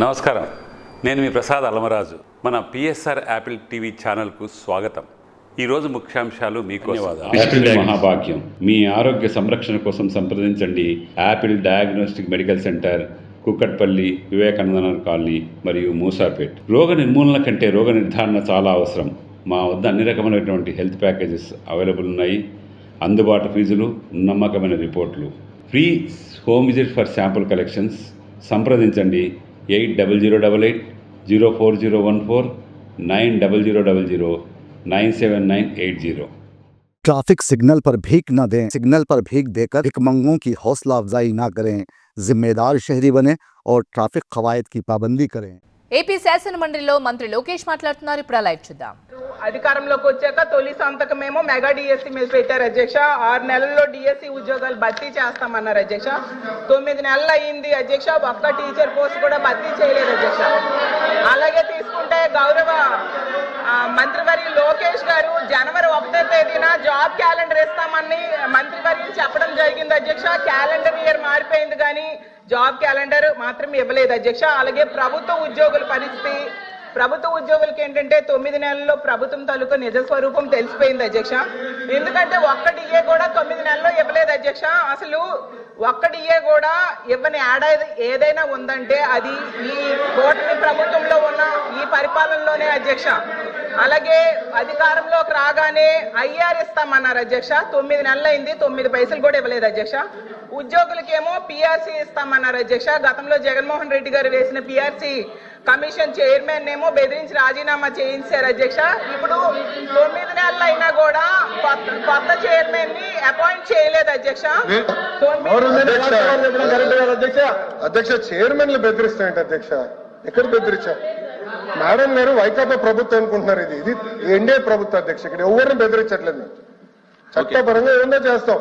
నమస్కారం, నేను మీ ప్రసాద్ అలమరాజు. మన పిఎస్ఆర్ యాపిల్ టీవీ ఛానల్కు స్వాగతం. ఈరోజు ముఖ్యాంశాలు మీకోసం. యాపిల్ మహాభాగ్యం. మీ ఆరోగ్య సంరక్షణ కోసం సంప్రదించండి Apple diagnostic medical centre, Kukatpally, Vivekananda colony మరియు మూసాపేట్. రోగ నిర్మూలన కంటే రోగ నిర్ధారణ చాలా అవసరం. మా వద్ద అన్ని రకమైనటువంటి హెల్త్ ప్యాకేజెస్ అవైలబుల్ ఉన్నాయి. అందుబాటు ఫీజులు, నమ్మకమైన రిపోర్ట్లు, free home visit for sample collections. సంప్రదించండి 8088 04014 9000 ट्रैफिक सिग्नल पर भीख न दें। सिग्नल पर भीख देकर भिखमंगों की हौसला अफजाई न करें। जिम्मेदार शहरी बने और ट्रैफिक कवायद की पाबंदी करें। ఏపీ శాసన మండలిలో మంత్రి లోకేష్ మాట్లాడుతున్నారు. ఇప్పుడు లైవ్ చూద్దాం. అధికారంలోకి వచ్చాక తొలి సంతకమేమో మెగా డిఎస్సీ మీద పెట్టారు అధ్యక్ష. 6 నెలల్లో డిఎస్సీ ఉద్యోగాలు భర్తీ చేస్తామన్నారు అధ్యక్ష. 9 నెలలు అయ్యింది అధ్యక్ష, ఒక్క టీచర్ పోస్ట్ కూడా భర్తీ చేయలేదు అధ్యక్ష. అలాగే తీసుకుంటే గౌరవ మంత్రివర్యులు లోకేష్ గారు జనవరి 1వ తేదీన జాబ్ క్యాలెండర్ ఇస్తామని మంత్రివర్యులు చెప్పడం జరిగింది అధ్యక్ష. క్యాలెండర్ ఇయర్ మారిపోయింది కానీ జాబ్ క్యాలెండర్ మాత్రం ఇవ్వలేదు అధ్యక్ష. అలాగే ప్రభుత్వ ఉద్యోగుల పరిస్థితి, ప్రభుత్వ ఉద్యోగులకి ఏంటంటే 9 నెలల్లో ప్రభుత్వం తాలూకా నిజ స్వరూపం తెలిసిపోయింది అధ్యక్ష. ఎందుకంటే ఒక్క డిఏ కూడా 9 నెలల్లో ఇవ్వలేదు అధ్యక్ష. అసలు ఒక్క డిఏ కూడా ఇవ్వని ఏడాది ఏదైనా ఉందంటే అది ఈ కూటమి ప్రభుత్వంలో ఉన్న ఈ పరిపాలనలోనే అధ్యక్ష. అలాగే అధికారంలోకి రాగానే ఐఆర్ ఇస్తామన్నారు అధ్యక్ష. 9 నెలలు అయింది, 9 పైసలు కూడా ఇవ్వలేదు అధ్యక్ష. ఉద్యోగులకేమో పిఆర్సీ ఇస్తామన్నారు అధ్యక్ష. గతంలో జగన్మోహన్ రెడ్డి గారు వేసిన పిఆర్సీ కమిషన్ చైర్మన్ ఏమో బెదిరించి రాజీనామా చేయించారు అధ్యక్ష. ఇప్పుడు 9 నెలలు అయినా కూడా కొత్త చైర్మన్ ని అపాయింట్ చేయలేదు అధ్యక్ష. అధ్యక్ష చైర్మన్లు బెదిరిస్తాయంట అధ్యక్ష. ఎక్కడ బెదిరించా మేడం గారు? వైకాపా ప్రభుత్వం అనుకుంటున్నారు. ఇది ఎన్డీఏ ప్రభుత్వం అధ్యక్ష. ఇక్కడ ఎవరిని బెదిరించట్లేదు. చట్టపరంగా ఏమన్నా చేస్తాం.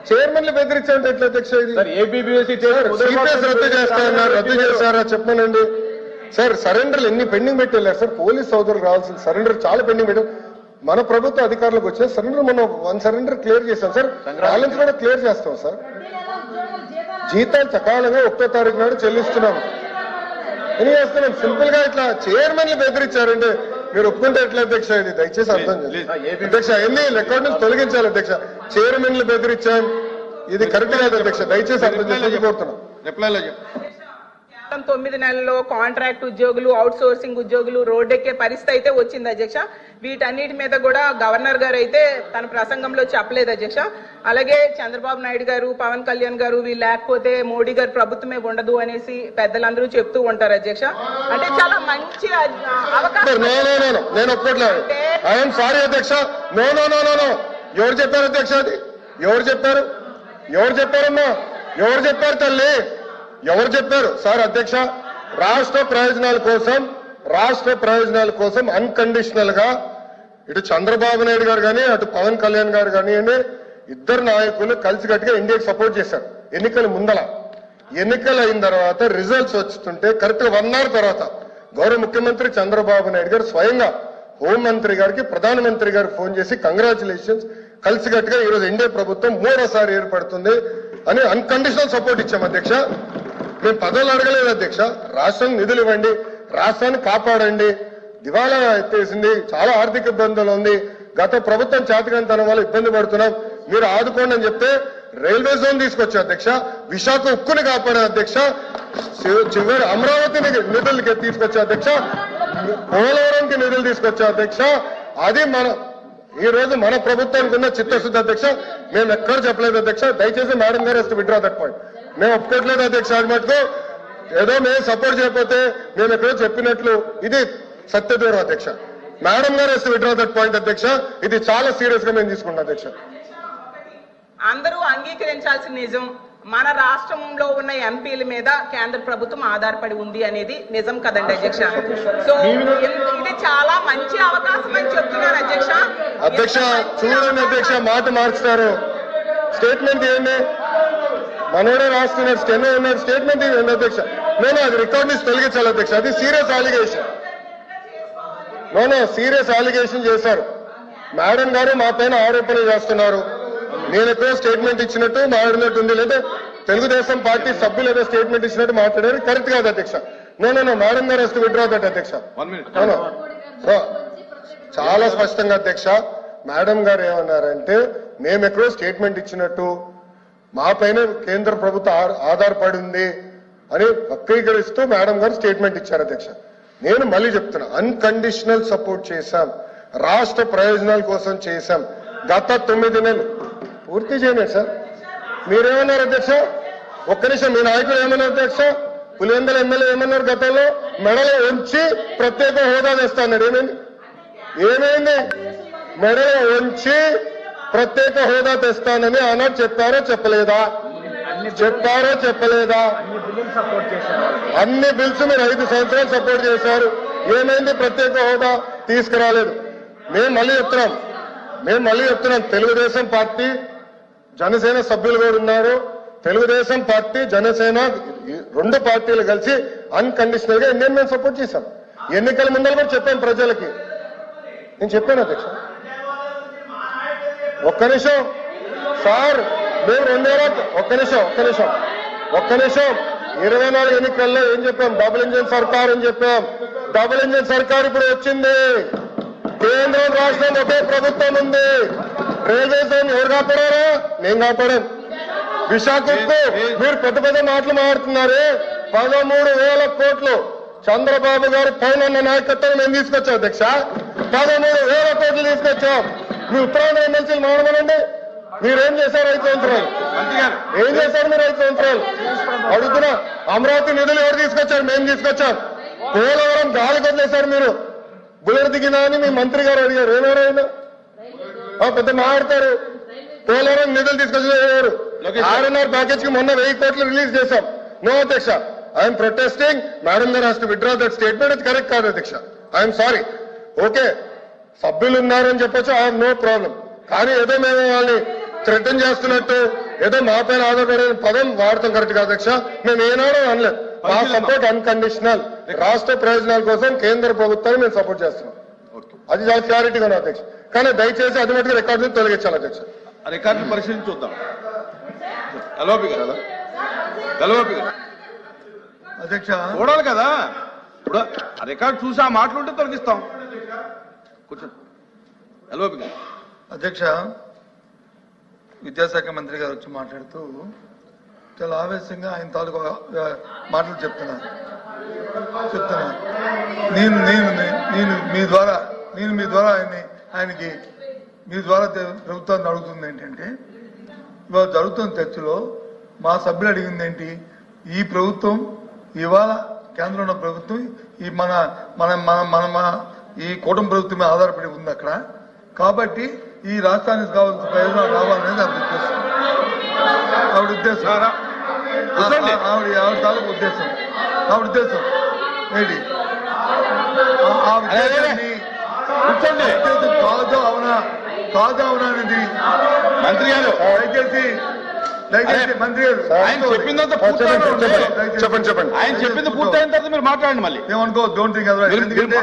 చైర్మన్లు బెదిరించాలంటే ఎట్లా అధ్యక్ష? ఇది సిపిఎస్ రద్దు చేస్తారన్నారు, రద్దు చేస్తారా చెప్పనండి సార్. సరెండర్లు ఎన్ని పెండింగ్ పెట్టి వెళ్ళారు సార్. పోలీస్ సోదరులు రావాల్సిన సరెండర్ చాలా పెండింగ్ పెట్టాం. మన ప్రభుత్వ అధికారులకు వచ్చిన సరెండర్ మనం 1 సరెండర్ క్లియర్ చేస్తాం సార్. బ్యాలెన్స్ కూడా క్లియర్ చేస్తాం సార్. జీతాలు సకాలంగా 1వ తారీఖు నాడు చెల్లిస్తున్నాం. ఎన్ని చేస్తున్నాం. సింపుల్ గా ఇట్లా చైర్మన్లు బెదిరించారంటే మీరు ఒప్పుకుంటే ఎట్లా అధ్యక్ష? ఇది దయచేసి అర్థం చేయండి అధ్యక్ష. ఎన్ని రికార్డు నుంచి తొలగించాలి అధ్యక్ష. చైర్మన్లు బెదిరించాం, ఇది కరెక్ట్ కాదు అధ్యక్ష. దయచేసి అర్థం చేసి కోరుతున్నాం. రిప్లైలో 9 నెలల్లో కాంట్రాక్ట్ ఉద్యోగులు, అవుట్ సోర్సింగ్ ఉద్యోగులు రోడ్డెక్కే పరిస్థితి అయితే వచ్చింది అధ్యక్ష. వీటన్నిటి మీద కూడా గవర్నర్ గారు అయితే తన ప్రసంగంలో చెప్పలేదు అధ్యక్ష. అలాగే చంద్రబాబు నాయుడు గారు, పవన్ కళ్యాణ్ గారు వీళ్ళు లేకపోతే మోడీ గారు ప్రభుత్వమే ఉండదు అనేసి పెద్దలందరూ చెప్తూ ఉంటారు అధ్యక్ష. అంటే చాలా మంచి అవకాశం. నేను ఒప్పుకోవట్లేదు. ఐఎమ్ సారీ అధ్యక్ష. No no no no no. ఎవరు చెప్పారు అధ్యక్ష? అది ఎవరు చెప్పారు? ఎవరు చెప్పారమ్మా? ఎవరు చెప్పారు తల్లి? ఎవరు చెప్పారు సార్? అధ్యక్ష, రాష్ట్ర ప్రయోజనాల కోసం అన్కండిషనల్ గా ఇటు చంద్రబాబు నాయుడు గారు కానీ అటు పవన్ కళ్యాణ్ గారు కానివ్వండి, ఇద్దరు నాయకులు కలిసికట్టుగా ఇండియాకి సపోర్ట్ చేశారు. ఎన్నికల ముందల, ఎన్నికలు అయిన తర్వాత రిజల్ట్స్ వస్తుంటే కరెక్ట్ గా 1 అవర్ తర్వాత గౌరవ ముఖ్యమంత్రి చంద్రబాబు నాయుడు గారు స్వయంగా హోంమంత్రి గారికి, ప్రధానమంత్రి గారికి ఫోన్ చేసి కంగ్రాచులేషన్స్, కలిసికట్టుగా ఈరోజు ఎన్డీఏ ప్రభుత్వం 3వసారి ఏర్పడుతుంది అని అన్కండిషనల్ సపోర్ట్ ఇచ్చాం అధ్యక్ష. మేము పదవులు అడగలేదు అధ్యక్ష. రాష్ట్రానికి నిధులు ఇవ్వండి, రాష్ట్రాన్ని కాపాడండి. దివాలా ఎత్తేసింది, చాలా ఆర్థిక ఇబ్బందులు ఉంది, గత ప్రభుత్వం చేతకంతనం వల్ల ఇబ్బంది పడుతున్నాం, మీరు ఆదుకోండి అని చెప్తే రైల్వే జోన్ తీసుకొచ్చా అధ్యక్ష. విశాఖ ఉక్కుని కాపాడే అధ్యక్ష. చివరి అమరావతిని నిధులకి తీసుకొచ్చా అధ్యక్ష. పోలవరంకి నిధులు తీసుకొచ్చా అధ్యక్ష. అది ఈ రోజు మన ప్రభుత్వానికి ఉన్న చిత్తశుద్ధి అధ్యక్ష. మేము ఎక్కడ చెప్పలేదు అధ్యక్ష. దయచేసి మేడం గారు విత్డ్రా దట్ పాయింట్. మేము ఒప్పుకోవట్లేదు అధ్యక్ష. అది మటుకు ఏదో మేము సపోర్ట్ చేయకపోతే మేము ఎక్కడో చెప్పినట్లు ఇది సత్యదూరం అధ్యక్ష. మేడం గారు విత్డ్రా దట్ పాయింట్ అధ్యక్ష. ఇది చాలా సీరియస్ గా మేము తీసుకుంటాం అధ్యక్ష. అందరూ అంగీకరించాల్సిన నిజం, మన రాష్ట్రంలో ఉన్న ఎంపీల మీద కేంద్ర ప్రభుత్వం ఆధారపడి ఉంది అనేది నిజం కదండి అధ్యక్ష. సో ఇది చాలా మంచి అవకాశం అని చెప్తున్నాను అధ్యక్ష. అధ్యక్ష చూడండి అధ్యక్ష, మాట మార్చుతారు. స్టేట్మెంట్ ఏంటి? మనోడే రాస్తున్నారు, స్టెనో ఉన్నారు. స్టేట్మెంట్ ఏంటి అధ్యక్ష? నేను అది రికార్డ్ నుంచి తొలగించాలి అధ్యక్ష. అది సీరియస్ అలిగేషన్. సీరియస్ అలిగేషన్ చేశారు మేడం గారు. మా పైన ఆరోపణలు చేస్తున్నారు. నేను ఎక్కడో స్టేట్మెంట్ ఇచ్చినట్టు మాట్లాడినట్టు ఉంది, లేదా తెలుగుదేశం పార్టీ సభ్యులు ఏదో స్టేట్మెంట్ ఇచ్చినట్టు మాట్లాడారు. కరెక్ట్ కాదు అధ్యక్ష. నో మేడం గారు వస్తే విత్డ్రా దట్ అధ్యక్ష. చాలా స్పష్టంగా అధ్యక్ష మేడం గారు ఏమన్నారంటే మేము ఎక్కడో స్టేట్మెంట్ ఇచ్చినట్టు మా పైన కేంద్ర ప్రభుత్వం ఆధారపడి ఉంది అని వక్రీకరిస్తూ మేడం గారు స్టేట్మెంట్ ఇచ్చారు అధ్యక్ష. నేను మళ్ళీ చెప్తున్నా, అన్కండిషనల్ సపోర్ట్ చేశాం, రాష్ట్ర ప్రయోజనాల కోసం చేశాం. గత 9 నెలలు పూర్తి చేయలేదు సార్. మీరేమన్నారు అధ్యక్ష? ఒక్క నిమిషం, మీ నాయకులు ఏమన్నారు అధ్యక్ష? పులివెందుల ఎమ్మెల్యే ఏమన్నారు గతంలో? మెడలో ఉంచి ప్రత్యేక హోదా తెస్తాడు. ఏమైంది? మెడలో ఉంచి ప్రత్యేక హోదా తెస్తానని ఆనాడు చెప్పారో చెప్పలేదా? చెప్పలేదా? అన్ని బిల్స్ మీరు 5 సంవత్సరాలు సపోర్ట్ చేశారు. ఏమైంది? ప్రత్యేక హోదా తీసుకురాలేదు. మేము మళ్ళీ చెప్తున్నాం తెలుగుదేశం పార్టీ జనసేన సభ్యులు కూడా ఉన్నారు. తెలుగుదేశం పార్టీ జనసేన 2 పార్టీలు కలిసి అన్కండిషనల్ గా ఇండియన్ మేము సపోర్ట్ చేశాం. ఎన్నికల ముందర కూడా చెప్పాను ప్రజలకి. నేను చెప్పాను అధ్యక్ష. ఒక్క నిమిషం సార్, మేము 24 ఎన్నికల్లో ఏం చెప్పాం? డబుల్ ఇంజిన్ సర్కార్ అని చెప్పాం. డబుల్ ఇంజిన్ సర్కార్ ఇప్పుడు వచ్చింది. కేంద్రం రాష్ట్రం ఒకే ప్రభుత్వం ఉంది. రైల్వే జోన్ ఎవరు కాపాడారా? నేను కాపాడాను. విశాఖకు మీరు పెద్ద మాటలు మాట్లాడుతున్నారు. 13,000 కోట్లు చంద్రబాబు గారు పైన నాయకత్వం మేము తీసుకొచ్చాం అధ్యక్ష. 13,000 కోట్లు తీసుకొచ్చాం. మీ ఉత్తరాంధ్ర ఎమ్మెల్సీలు మాట్లాడమనండి. మీరేం చేశారు 5 సంవత్సరాలు? ఏం చేశారు మీరు 5 సంవత్సరాలు? అడుగుతున్నా. అమరావతి నిధులు ఎవరు తీసుకొచ్చారు? మేము తీసుకొచ్చాం. పోలవరం గాలి వదిలేశారు మీరు. బుల్లెట్ దిగినా అని మీ మంత్రి గారు అడిగారు. ఏమేరైనా పెద్ద మాట్లాడతారు. పోలవరం నిధులు తీసుకొచ్చారు. RNR ప్యాకేజ్ కి మొన్న 1000 కోట్లు రిలీజ్ చేశాం. నో అధ్యక్ష, ఐఎమ్ ప్రొటెస్టింగ్. మేడం గారు has to withdraw that statement. ఇది కరెక్ట్ కాదు అధ్యక్ష. I'm sorry. ఓకే, సభ్యులు ఉన్నారని చెప్పొచ్చు, ఐ హావ్ నో ప్రాబ్లం. కానీ ఏదో మేము వాళ్ళని థ్రెటన్ చేస్తున్నట్టు ఏదో మా పైన ఆధారపడే పదం వాడతాం కరెక్ట్ కాదు అధ్యక్ష. మేము ఏనాడో అనలేదు. మా సపోర్ట్ అన్కండిషనల్. రాష్ట్ర ప్రయోజనాల కోసం కేంద్ర ప్రభుత్వాన్ని మేము సపోర్ట్ చేస్తున్నాం. అది చాలా క్లారిటీగా ఉంది అధ్యక్ష. కానీ దయచేసి అది మటుకు రికార్డు తొలగించాలి అధ్యక్ష. రికార్డు పరిశీలించి చూద్దాం. అధ్యక్ష చూడాలి కదా. ఇప్పుడు ఆ రికార్డు చూసి ఆ మాటలుంటే తొలగిస్తాం. కూర్చోండి. అధ్యక్ష, విద్యాశాఖ మంత్రి గారు వచ్చి మాట్లాడుతూ చాలా ఆవేశంగా ఆయన తాలూకు మాటలు చెప్తున్నారు. నేను మీ ద్వారా ఆయనకి మీ ద్వారా ప్రభుత్వాన్ని అడుగుతుంది ఏంటంటే, ఇవాళ జరుగుతున్న చర్చలో మా సభ్యులు అడిగింది ఏంటి? ఈ ప్రభుత్వం ఇవాళ కేంద్రంలో ఉన్న ప్రభుత్వం ఈ మన మన మన మన ఈ కూటమి ప్రభుత్వం మీద ఆధారపడి ఉంది అక్కడ. కాబట్టి ఈ రాష్ట్రానికి కావాల్సిన ప్రయోజనాలు రావాలనేది ఆవిడ ఉద్దేశం. ఆవిడ తాలూకు ఉద్దేశం ఏంటి? ఆ ఉద్దేశాన్ని కాదు అవునా అనేది మంత్రి గారు దయచేసి మంత్రి గారు ఆయన చెప్పిందంత చెప్పండి. ఆయన చెప్పింది పూర్తయిన తర్వాత మీరు మాట్లాడండి. మళ్ళీ ఏమనుకో, డోంట్ థింక్ ఎందుకంటే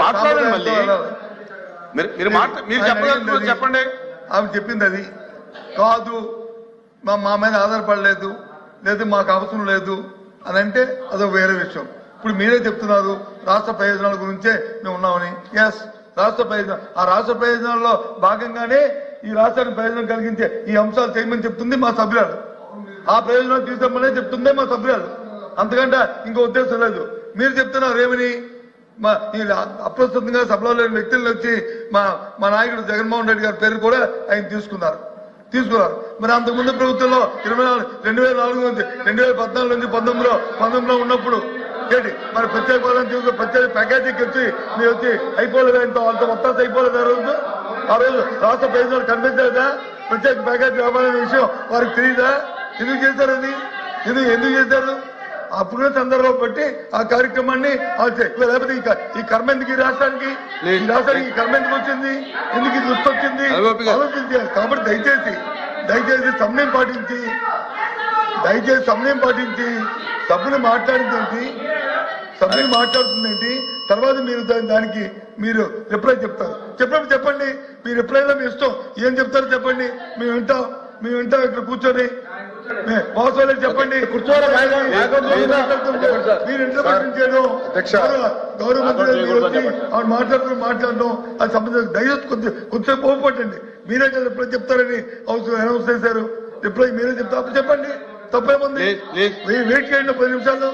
మాట్లాడండి. మళ్ళీ మీరు చెప్పండి. ఆమె చెప్పింది అది కాదు, మా మీద ఆధారపడలేదు, లేదు మాకు అవసరం లేదు అని అంటే అదొక వేరే విషయం. ఇప్పుడు మీరే చెప్తున్నారు రాష్ట్ర ప్రయోజనాల గురించే మేము ఉన్నామని. ఎస్, రాష్ట్ర ప్రయోజనం. ఆ రాష్ట్ర ప్రయోజనాల్లో భాగంగానే ఈ రాష్ట్రానికి ప్రయోజనం కలిగించే ఈ అంశాలు చేయమని చెప్తుంది మా సభ్యురాలు. ఆ ప్రయోజనాలు తీసుకోమనే చెప్తుందే మా సభ్యురాలు. అంతకంటే ఇంకో ఉద్దేశం లేదు. మీరు చెప్తున్నారు ఏమని? అప్రస్తుతంగా సభలో లేని వ్యక్తులను వచ్చి మా నాయకుడు జగన్మోహన్ రెడ్డి గారి పేరు కూడా ఆయన తీసుకున్నారు. మరి అంతకుముందు ప్రభుత్వంలో 2004 నుంచి 2014 నుంచి 19లో ఉన్నప్పుడు ఏంటి మరి ప్రత్యేక హోదా ప్రత్యేక ప్యాకేజీకి వచ్చి మీరు వచ్చి అయిపోలేదు, అంత మొత్తం అయిపోలేదు. ఆ రోజు రాష్ట్ర ప్రయోజనాలు కనిపించలేదా? ప్రత్యేక ప్యాకేజీ రావాలనే విషయం వారికి తెలియదా? ఎందుకు చేశారు అది? ఎందుకు చేశారు? అప్పుడు సందర్భం బట్టి ఆ కార్యక్రమాన్ని లేకపోతే ఈ కర్మ ఎందుకు ఈ రాష్ట్రానికి కర్మ ఎందుకు వచ్చింది? ఎందుకు ఇది వచ్చింది ఆలోచించాలి. కాబట్టి దయచేసి సమయం పాటించి సభ్యులు మాట్లాడుతుందేంటి? తర్వాత మీరు దానికి మీరు రిప్లై చెప్తారు. చెప్పండి. మీ రిప్లైలో మీ ఇష్టం ఏం చెప్తారో చెప్పండి. మేము వింటాం ఇక్కడ కూర్చొని. వాస్తవాలు చెప్పండి. కూర్చోరా, మీరు ఇంటర్ప్రిటేషన్ చేయడం అధ్యక్ష. గౌరవ మంత్రి మాట్లాడడం అది సంబంధించిన దయచేసి కొంచెం కోపపట్టండి. మీరే కదా ఎప్పుడో చెప్తారని అనౌన్స్ చేశారు. ఎప్పుడో మీరే చెప్తారు, అప్పుడు చెప్పండి. తప్పేముంది? వెయిట్ చేయండి 10 నిమిషాలు.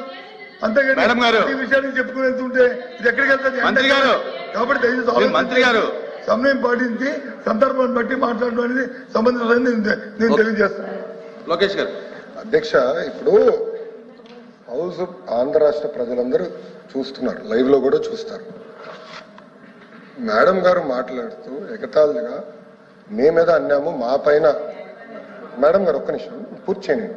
అంతేగాని మేడం గారు, ఈ విషయాన్ని చెప్పుకుని వెళ్తుంటే ఇది ఎక్కడికి వెళ్తుంది? మంత్రి గారు, కాబట్టి దయచేసి మంత్రి గారు సమయం పాటించి సందర్భాన్ని బట్టి మాట్లాడడం అనేది సంబంధించిన నేను తెలియజేస్తాను. లోకేష్ గారు. అధ్యక్ష, ఇప్పుడు హౌస్ ఆంధ్ర రాష్ట్ర ప్రజలందరూ చూస్తున్నారు, లైవ్ లో కూడా చూస్తారు. మేడం గారు మాట్లాడుతూ ఎగతాళిగా మేమేదో అన్నాము, మా పైన. మేడం గారు ఒక్క నిమిషం పూర్తి చేయండి.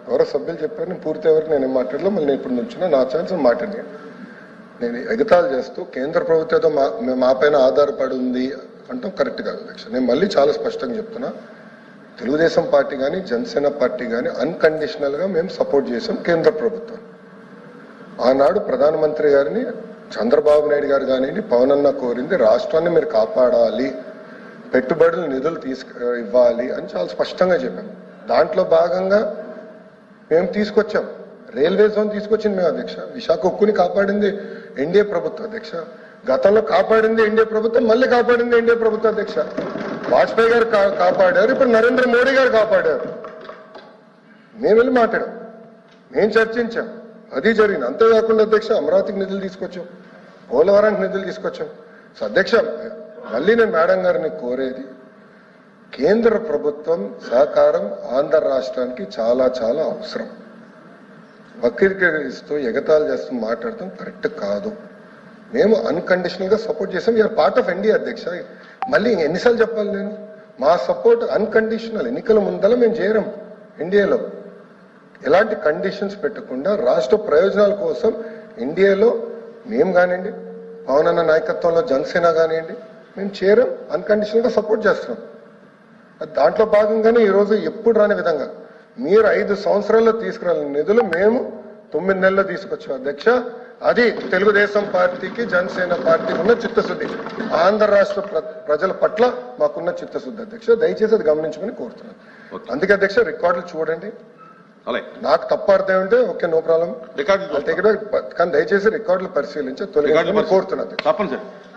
ఎవరో సభ్యులు చెప్పారు, నేను పూర్తి ఎవరికి నేను మాట్లాడలో మళ్ళీ నేను ఇప్పుడు నుంచున్నా, నా ఛాన్స్ మాట్లాడి నేను ఎగతాళి చేస్తూ కేంద్ర ప్రభుత్వంతో మా పైన ఆధారపడి ఉంది అంటాం కరెక్ట్ కాదు అధ్యక్ష. నేను మళ్ళీ చాలా స్పష్టంగా చెప్తున్నా, తెలుగుదేశం పార్టీ కానీ జనసేన పార్టీ కానీ అన్కండిషనల్ గా మేము సపోర్ట్ చేసాం కేంద్ర ప్రభుత్వం. ఆనాడు ప్రధానమంత్రి గారిని చంద్రబాబు నాయుడు గారు కానివ్వండి, పవన్ అన్న కోరింది రాష్ట్రాన్ని మీరు కాపాడాలి, పెట్టుబడులు నిధులు ఇవ్వాలి అని చాలా స్పష్టంగా చెప్పాము. దాంట్లో భాగంగా మేము తీసుకొచ్చాం. రైల్వే జోన్ తీసుకొచ్చింది మేము అధ్యక్ష. విశాఖ ఉక్కుని కాపాడింది ఎన్డీఏ ప్రభుత్వం అధ్యక్ష. గతంలో కాపాడింది ఎన్డీఏ ప్రభుత్వం, మళ్ళీ కాపాడింది ఎన్డీఏ ప్రభుత్వం అధ్యక్ష. వాజ్పేయి గారు కాపాడారు, ఇప్పుడు నరేంద్ర మోడీ గారు కాపాడారు. మేము వెళ్ళి మాట్లాడాం, మేము చర్చించాం, అది జరిగింది. అంతేకాకుండా అధ్యక్ష అమరావతికి నిధులు తీసుకొచ్చాం, పోలవరానికి నిధులు తీసుకొచ్చాం. సో అధ్యక్ష మళ్ళీ నేను మేడం గారిని కోరేది, కేంద్ర ప్రభుత్వం సహకారం ఆంధ్ర రాష్ట్రానికి చాలా చాలా అవసరం. వక్రీకరిస్తూ ఎగతాళి చేస్తూ మాట్లాడటం కరెక్ట్ కాదు. మేము అన్కండిషనల్ గా సపోర్ట్ చేసాం. వీఆర్ పార్ట్ ఆఫ్ ఎన్డీఏ అధ్యక్ష. మళ్ళీ ఎన్నిసార్లు చెప్పాలి నేను? మా సపోర్ట్ అన్కండిషనల్. ఎన్నికల ముందల మేము చేరం ఎన్డీఏలో. ఎలాంటి కండిషన్స్ పెట్టకుండా రాష్ట్ర ప్రయోజనాల కోసం ఎన్డీఏలో మేము కానివ్వండి, పవన్ అన్న నాయకత్వంలో జనసేన కానివ్వండి, మేము చేరం, అన్కండిషనల్ గా సపోర్ట్ చేస్తున్నాం. దాంట్లో భాగంగానే ఈరోజు ఎప్పుడు రాని విధంగా మీరు 5 సంవత్సరాల్లో తీసుకురాలని నిధులు మేము 9 నెలల్లో తీసుకొచ్చాం అధ్యక్ష. అది తెలుగుదేశం పార్టీకి జనసేన పార్టీకి ఉన్న చిత్తశుద్ధి, ఆంధ్ర రాష్ట్ర ప్రజల పట్ల మాకున్న చిత్తశుద్ధి అధ్యక్ష. దయచేసి అది గమనించుకుని కోరుతున్నాను. అందుకే అధ్యక్ష రికార్డులు చూడండి. నాకు తప్పు అర్థం ఉంటే ఓకే, నో ప్రాబ్లం, కానీ దయచేసి రికార్డులు పరిశీలించి తొలగించమని కోరుతున్నాను. తప్పనిసరి.